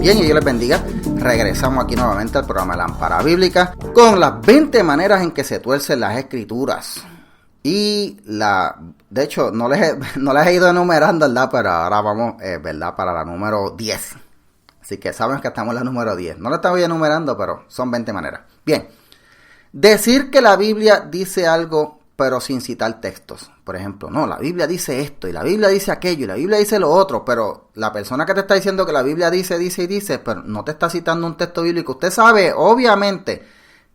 bien y Dios les bendiga. Regresamos aquí nuevamente al programa Lámpara Bíblica con las 20 maneras en que se tuercen las escrituras. Y de hecho no les he ido enumerando, ¿verdad? Pero ahora vamos, ¿verdad? Para la número 10. Así que saben que estamos en la número 10. No la estoy enumerando, pero son 20 maneras. Bien. Decir que la Biblia dice algo, pero sin citar textos. Por ejemplo, no, la Biblia dice esto, y la Biblia dice aquello, y la Biblia dice lo otro, pero la persona que te está diciendo que la Biblia dice, pero no te está citando un texto bíblico. Usted sabe, obviamente,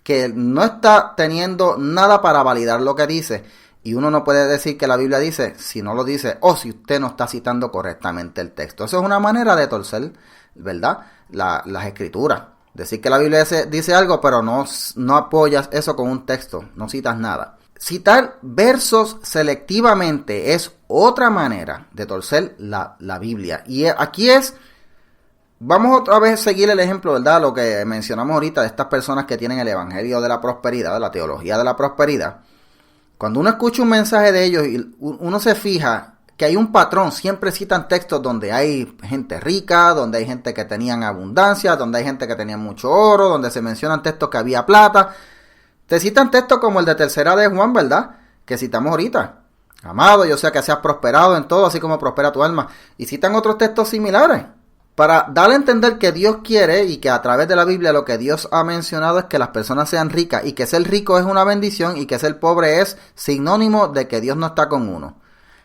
que no está teniendo nada para validar lo que dice, y uno no puede decir que la Biblia dice si no lo dice, o si usted no está citando correctamente el texto. Eso es una manera de torcer, ¿verdad?, las escrituras. Decir que la Biblia dice algo, pero no apoyas eso con un texto, no citas nada. Citar versos selectivamente es otra manera de torcer la Biblia. Y aquí vamos otra vez a seguir el ejemplo, ¿verdad? Lo que mencionamos ahorita de estas personas que tienen el evangelio de la prosperidad, de la teología de la prosperidad. Cuando uno escucha un mensaje de ellos y uno se fija que hay un patrón, siempre citan textos donde hay gente rica, donde hay gente que tenían abundancia, donde hay gente que tenía mucho oro, donde se mencionan textos que había plata. Te citan textos como el de Tercera de Juan, ¿verdad?, que citamos ahorita. Amado, yo sé que seas prosperado en todo, así como prospera tu alma. Y citan otros textos similares para darle a entender que Dios quiere y que a través de la Biblia lo que Dios ha mencionado es que las personas sean ricas y que ser rico es una bendición y que ser pobre es sinónimo de que Dios no está con uno.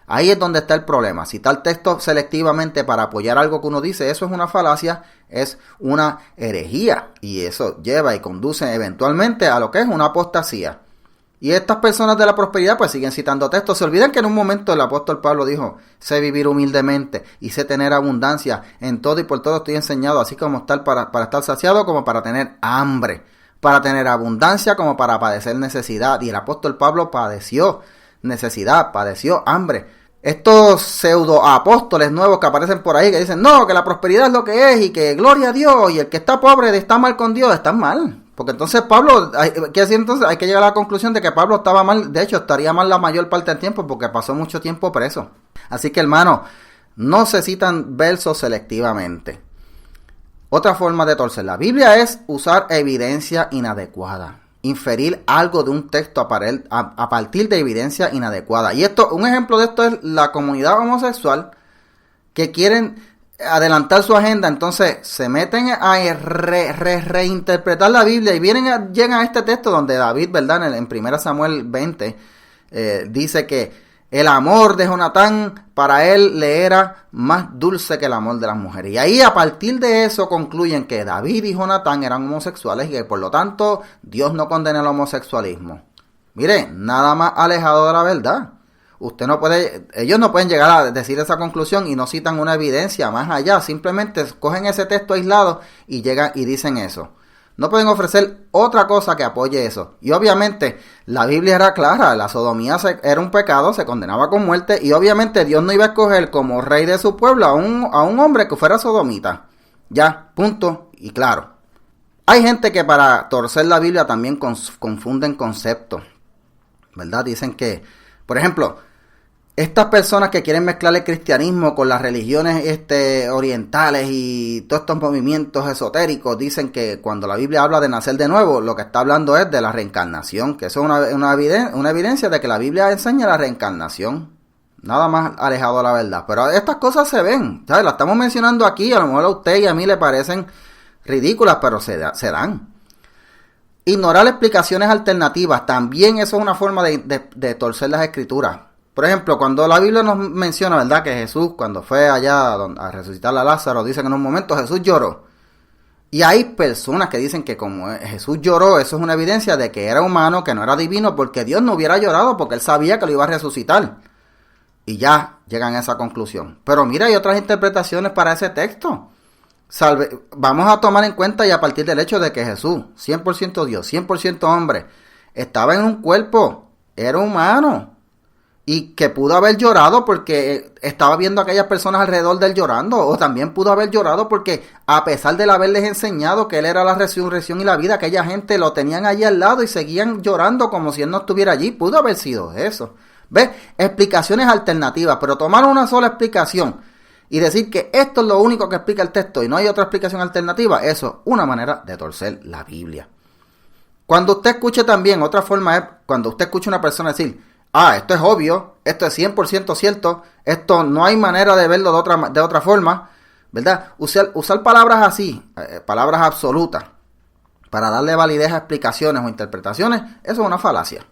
Ahí es donde está el problema. Citar textos selectivamente para apoyar algo que uno dice, eso es una falacia, es una herejía. Y eso lleva y conduce eventualmente a lo que es una apostasía. Y estas personas de la prosperidad pues siguen citando textos. Se olvidan que en un momento el apóstol Pablo dijo, sé vivir humildemente y sé tener abundancia. En todo y por todo estoy enseñado, así como estar para estar saciado como para tener hambre. Para tener abundancia como para padecer necesidad. Y el apóstol Pablo padeció necesidad, padeció hambre. Estos pseudo apóstoles nuevos que aparecen por ahí que dicen, no, que la prosperidad es lo que es y que gloria a Dios y el que está pobre está mal con Dios, están mal. Porque entonces Pablo, hay que llegar a la conclusión de que Pablo estaba mal, de hecho estaría mal la mayor parte del tiempo porque pasó mucho tiempo preso. Así que hermano, no se citan versos selectivamente. Otra forma de torcer la Biblia es usar evidencia inadecuada. Inferir algo de un texto a partir de evidencia inadecuada. Y un ejemplo de esto es la comunidad homosexual que quieren adelantar su agenda, entonces se meten a reinterpretar la Biblia y llegan a este texto donde David, ¿verdad?, en 1 Samuel 20 dice que el amor de Jonatán para él le era más dulce que el amor de las mujeres. Y ahí a partir de eso concluyen que David y Jonatán eran homosexuales y que por lo tanto Dios no condena el homosexualismo. Mire, nada más alejado de la verdad. Ellos no pueden llegar a decir esa conclusión y no citan una evidencia más allá. Simplemente cogen ese texto aislado y llegan y dicen eso. No pueden ofrecer otra cosa que apoye eso. Y obviamente la Biblia era clara, la sodomía era un pecado, se condenaba con muerte. Y obviamente Dios no iba a escoger como rey de su pueblo a un hombre que fuera sodomita. Ya, punto y claro. Hay gente que para torcer la Biblia también confunden conceptos, ¿verdad? Dicen que, por ejemplo, estas personas que quieren mezclar el cristianismo con las religiones orientales y todos estos movimientos esotéricos dicen que cuando la Biblia habla de nacer de nuevo, lo que está hablando es de la reencarnación, que eso es una evidencia de que la Biblia enseña la reencarnación. Nada más alejado de la verdad. Pero estas cosas se ven, ¿sabes? Las estamos mencionando aquí, a lo mejor a usted y a mí le parecen ridículas, pero se dan. Ignorar explicaciones alternativas, también eso es una forma de torcer las escrituras. Por ejemplo, cuando la Biblia nos menciona, ¿verdad?, que Jesús, cuando fue allá a resucitar a Lázaro, dice que en un momento Jesús lloró. Y hay personas que dicen que como Jesús lloró, eso es una evidencia de que era humano, que no era divino, porque Dios no hubiera llorado, porque Él sabía que lo iba a resucitar. Y ya llegan a esa conclusión. Pero mira, hay otras interpretaciones para ese texto. Vamos a tomar en cuenta y a partir del hecho de que Jesús, 100% Dios, 100% hombre, estaba en un cuerpo, era humano. Y que pudo haber llorado porque estaba viendo a aquellas personas alrededor de él llorando. O también pudo haber llorado porque a pesar de haberles enseñado que él era la resurrección y la vida, aquella gente lo tenían allí al lado y seguían llorando como si él no estuviera allí. Pudo haber sido eso. ¿Ves? Explicaciones alternativas. Pero tomar una sola explicación y decir que esto es lo único que explica el texto y no hay otra explicación alternativa, eso es una manera de torcer la Biblia. Cuando usted escuche también, otra forma es cuando usted escuche a una persona decir, esto es obvio, esto es 100% cierto, esto no hay manera de verlo de otra forma, ¿verdad? Usar palabras así, palabras absolutas, para darle validez a explicaciones o interpretaciones, eso es una falacia.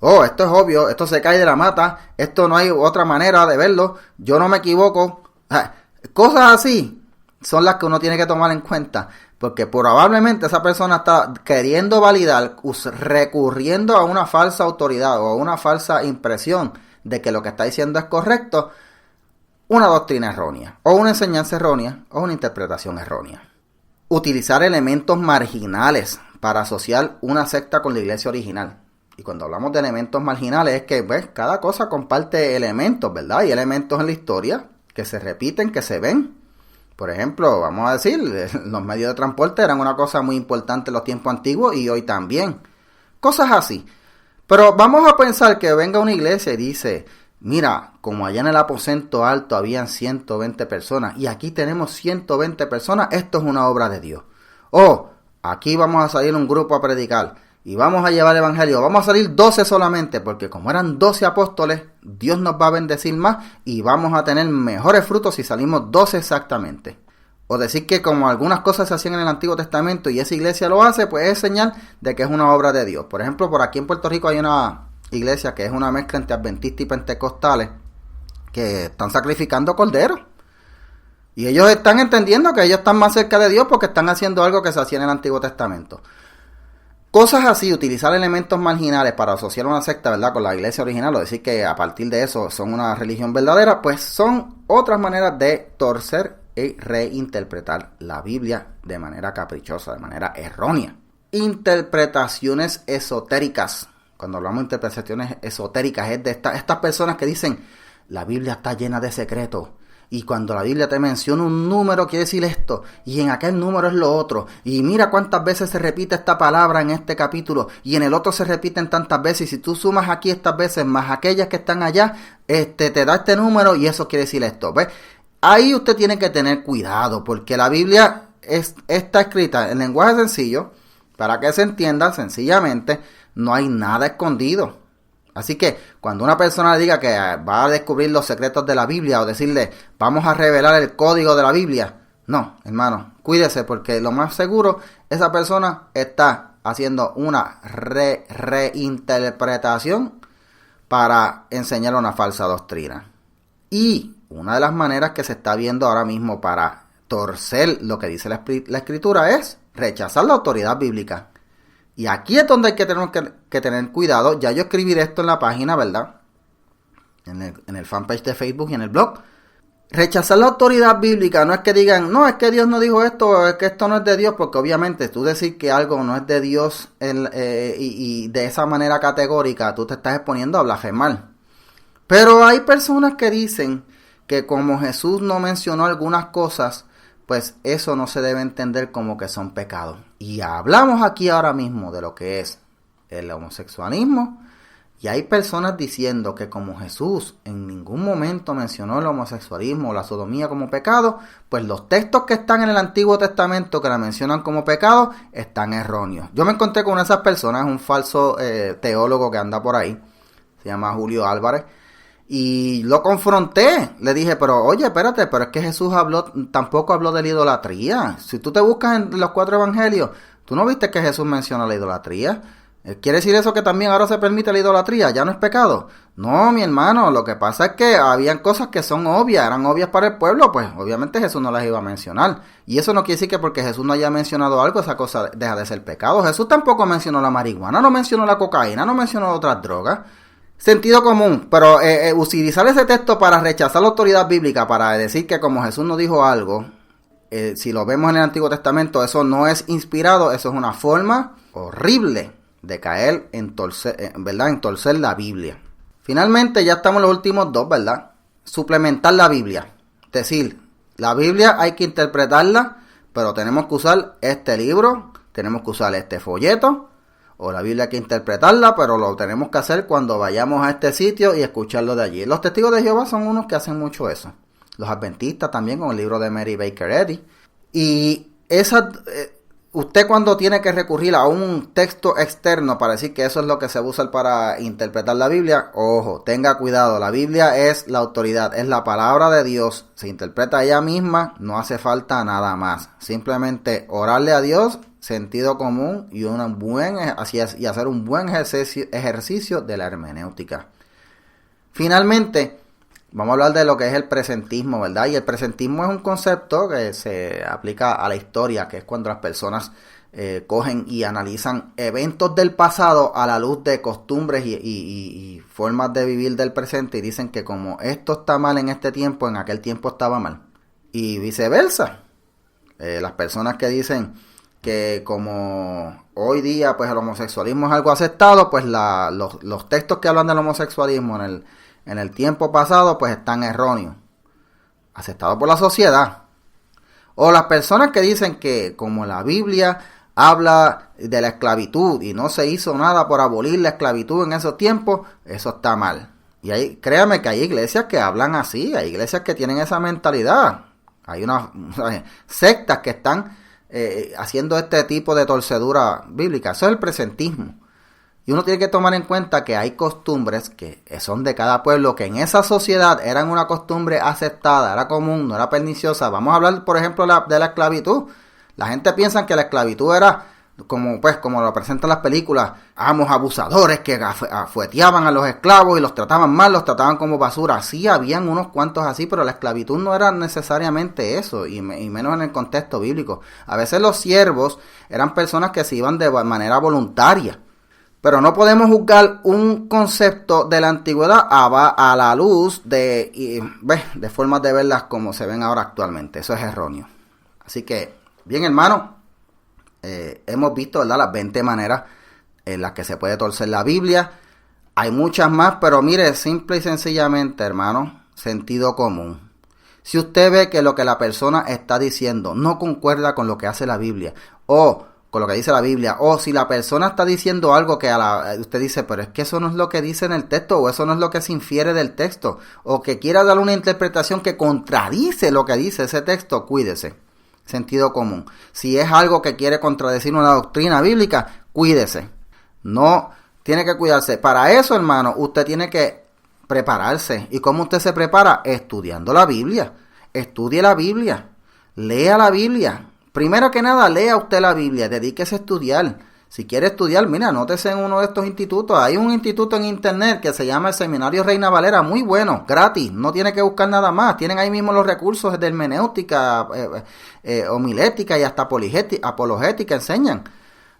Esto es obvio, esto se cae de la mata, esto no hay otra manera de verlo, yo no me equivoco. Cosas así son las que uno tiene que tomar en cuenta, porque probablemente esa persona está queriendo validar, recurriendo a una falsa autoridad o a una falsa impresión de que lo que está diciendo es correcto, una doctrina errónea, o una enseñanza errónea, o una interpretación errónea. Utilizar elementos marginales para asociar una secta con la iglesia original. Y cuando hablamos de elementos marginales es que cada cosa comparte elementos, ¿verdad? Hay elementos en la historia que se repiten, que se ven. Por ejemplo, vamos a decir, los medios de transporte eran una cosa muy importante en los tiempos antiguos y hoy también. Cosas así. Pero vamos a pensar que venga una iglesia y dice, mira, como allá en el aposento alto habían 120 personas y aquí tenemos 120 personas, esto es una obra de Dios. Aquí vamos a salir un grupo a predicar y vamos a llevar el evangelio. Vamos a salir 12 solamente porque como eran 12 apóstoles, Dios nos va a bendecir más y vamos a tener mejores frutos si salimos 12 exactamente. O decir que como algunas cosas se hacían en el Antiguo Testamento y esa iglesia lo hace, pues es señal de que es una obra de Dios. Por ejemplo, por aquí en Puerto Rico hay una iglesia que es una mezcla entre adventistas y pentecostales que están sacrificando corderos. Y ellos están entendiendo que ellos están más cerca de Dios porque están haciendo algo que se hacía en el Antiguo Testamento. Cosas así, utilizar elementos marginales para asociar una secta, ¿verdad?, con la iglesia original, o decir que a partir de eso son una religión verdadera, pues son otras maneras de torcer y reinterpretar la Biblia de manera caprichosa, de manera errónea. Interpretaciones esotéricas. Cuando hablamos de interpretaciones esotéricas es de estas personas que dicen, la Biblia está llena de secretos. Y cuando la Biblia te menciona un número quiere decir esto, y en aquel número es lo otro, y mira cuántas veces se repite esta palabra en este capítulo, y en el otro se repiten tantas veces, y si tú sumas aquí estas veces más aquellas que están allá, te da este número y eso quiere decir esto, ¿ves? Ahí usted tiene que tener cuidado, porque la Biblia está escrita en lenguaje sencillo, para que se entienda sencillamente, no hay nada escondido. Así que cuando una persona le diga que va a descubrir los secretos de la Biblia o decirle vamos a revelar el código de la Biblia, no, hermano, cuídese porque lo más seguro, esa persona está haciendo una reinterpretación para enseñar una falsa doctrina. Y una de las maneras que se está viendo ahora mismo para torcer lo que dice la Escritura es rechazar la autoridad bíblica. Y aquí es donde hay que tener cuidado. Ya yo escribí esto en la página, ¿verdad? En el fanpage de Facebook y en el blog. Rechazar la autoridad bíblica no es que digan, no, es que Dios no dijo esto, es que esto no es de Dios, porque obviamente tú decir que algo no es de Dios y de esa manera categórica, tú te estás exponiendo a blasfemar. Pero hay personas que dicen que como Jesús no mencionó algunas cosas, pues eso no se debe entender como que son pecados. Y hablamos aquí ahora mismo de lo que es el homosexualismo. Y hay personas diciendo que como Jesús en ningún momento mencionó el homosexualismo o la sodomía como pecado, pues los textos que están en el Antiguo Testamento que la mencionan como pecado están erróneos. Yo me encontré con una de esas personas, un falso teólogo que anda por ahí, se llama Julio Álvarez. Y lo confronté, le dije, pero oye, espérate, pero es que Jesús tampoco habló de la idolatría. Si tú te buscas en los 4 evangelios, ¿tú no viste que Jesús menciona la idolatría? ¿Quiere decir eso que también ahora se permite la idolatría? ¿Ya no es pecado? No, mi hermano, lo que pasa es que habían cosas que son obvias, eran obvias para el pueblo, pues obviamente Jesús no las iba a mencionar. Y eso no quiere decir que porque Jesús no haya mencionado algo, esa cosa deja de ser pecado. Jesús tampoco mencionó la marihuana, no mencionó la cocaína, no mencionó otras drogas. Sentido común, pero utilizar ese texto para rechazar la autoridad bíblica, para decir que como Jesús no dijo algo, si lo vemos en el Antiguo Testamento, eso no es inspirado, eso es una forma horrible de caer en torcer, ¿verdad? En torcer la Biblia. Finalmente ya estamos en los últimos 2, ¿verdad? Suplementar la Biblia. Es decir, la Biblia hay que interpretarla, pero tenemos que usar este libro, tenemos que usar este folleto, o la Biblia hay que interpretarla, pero lo tenemos que hacer cuando vayamos a este sitio y escucharlo de allí. Los testigos de Jehová son unos que hacen mucho eso. los adventistas también con el libro de Mary Baker Eddy. Y esa, usted cuando tiene que recurrir a un texto externo para decir que eso es lo que se usa para interpretar la Biblia, ojo, tenga cuidado, la Biblia es la autoridad, es la palabra de Dios, se interpreta ella misma, no hace falta nada más, simplemente orarle a Dios, sentido común y hacer un buen ejercicio de la hermenéutica. Finalmente, vamos a hablar de lo que es el presentismo, ¿verdad? Y el presentismo es un concepto que se aplica a la historia, que es cuando las personas cogen y analizan eventos del pasado a la luz de costumbres y formas de vivir del presente y dicen que como esto está mal en este tiempo, en aquel tiempo estaba mal. Y viceversa. Las personas que dicen que como hoy día pues el homosexualismo es algo aceptado, pues los textos que hablan del homosexualismo en el tiempo pasado pues están erróneos, aceptados por la sociedad. O las personas que dicen que como la Biblia habla de la esclavitud y no se hizo nada por abolir la esclavitud en esos tiempos, eso está mal. Y créame que hay iglesias que hablan así, hay iglesias que tienen esa mentalidad. Hay unas sectas que están haciendo este tipo de torcedura bíblica. Eso es el presentismo. Y uno tiene que tomar en cuenta que hay costumbres que son de cada pueblo, que en esa sociedad eran una costumbre aceptada, era común, no era perniciosa. Vamos a hablar, por ejemplo, de la esclavitud. La gente piensa que la esclavitud era, como lo presentan las películas, amos abusadores que afueteaban a los esclavos y los trataban mal, los trataban como basura. Sí, habían unos cuantos así, pero la esclavitud no era necesariamente eso, y menos en el contexto bíblico. A veces los siervos eran personas que se iban de manera voluntaria. Pero no podemos juzgar un concepto de la antigüedad a la luz de formas de verlas como se ven ahora actualmente. Eso es erróneo. Así que, bien hermano, hemos visto, ¿verdad?, las 20 maneras en las que se puede torcer la Biblia. Hay muchas más, pero mire, simple y sencillamente, hermano, sentido común. Si usted ve que lo que la persona está diciendo no concuerda con lo que hace la Biblia, o con lo que dice la Biblia, o si la persona está diciendo algo que usted dice, pero es que eso no es lo que dice en el texto, o eso no es lo que se infiere del texto, o que quiera dar una interpretación que contradice lo que dice ese texto, cuídese. Sentido común. Si es algo que quiere contradecir una doctrina bíblica, cuídese. No, tiene que cuidarse. Para eso, hermano, usted tiene que prepararse. ¿Y cómo usted se prepara? Estudiando la Biblia. Estudie la Biblia. Lea la Biblia. Primero que nada, lea usted la Biblia, dedíquese a estudiar. Si quiere estudiar, mira, anótese en uno de estos institutos. Hay un instituto en internet que se llama el Seminario Reina Valera, muy bueno, gratis, no tiene que buscar nada más. Tienen ahí mismo los recursos de hermenéutica, homilética y hasta apologética, enseñan.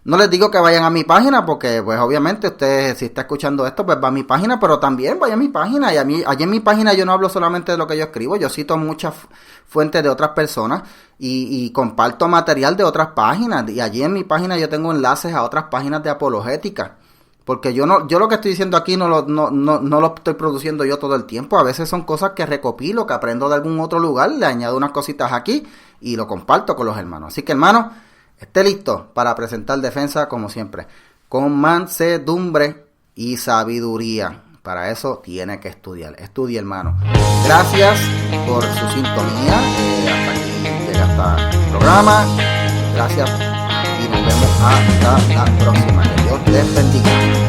No les digo que vayan a mi página porque, pues, obviamente, usted, si está escuchando esto, pues va a mi página, pero también vaya a mi página. Y allí en mi página yo no hablo solamente de lo que yo escribo, yo cito muchas fuentes de otras personas y comparto material de otras páginas. Y allí en mi página yo tengo enlaces a otras páginas de apologética. Porque yo lo que estoy diciendo aquí no lo estoy produciendo yo todo el tiempo. A veces son cosas que recopilo, que aprendo de algún otro lugar, le añado unas cositas aquí y lo comparto con los hermanos. Así que, hermanos, esté listo para presentar defensa como siempre, con mansedumbre y sabiduría. Para eso tiene que estudiar. Estudie, hermano. Gracias por su sintonía. Hasta aquí llega este programa. Gracias y nos vemos hasta la próxima. Que Dios les bendiga.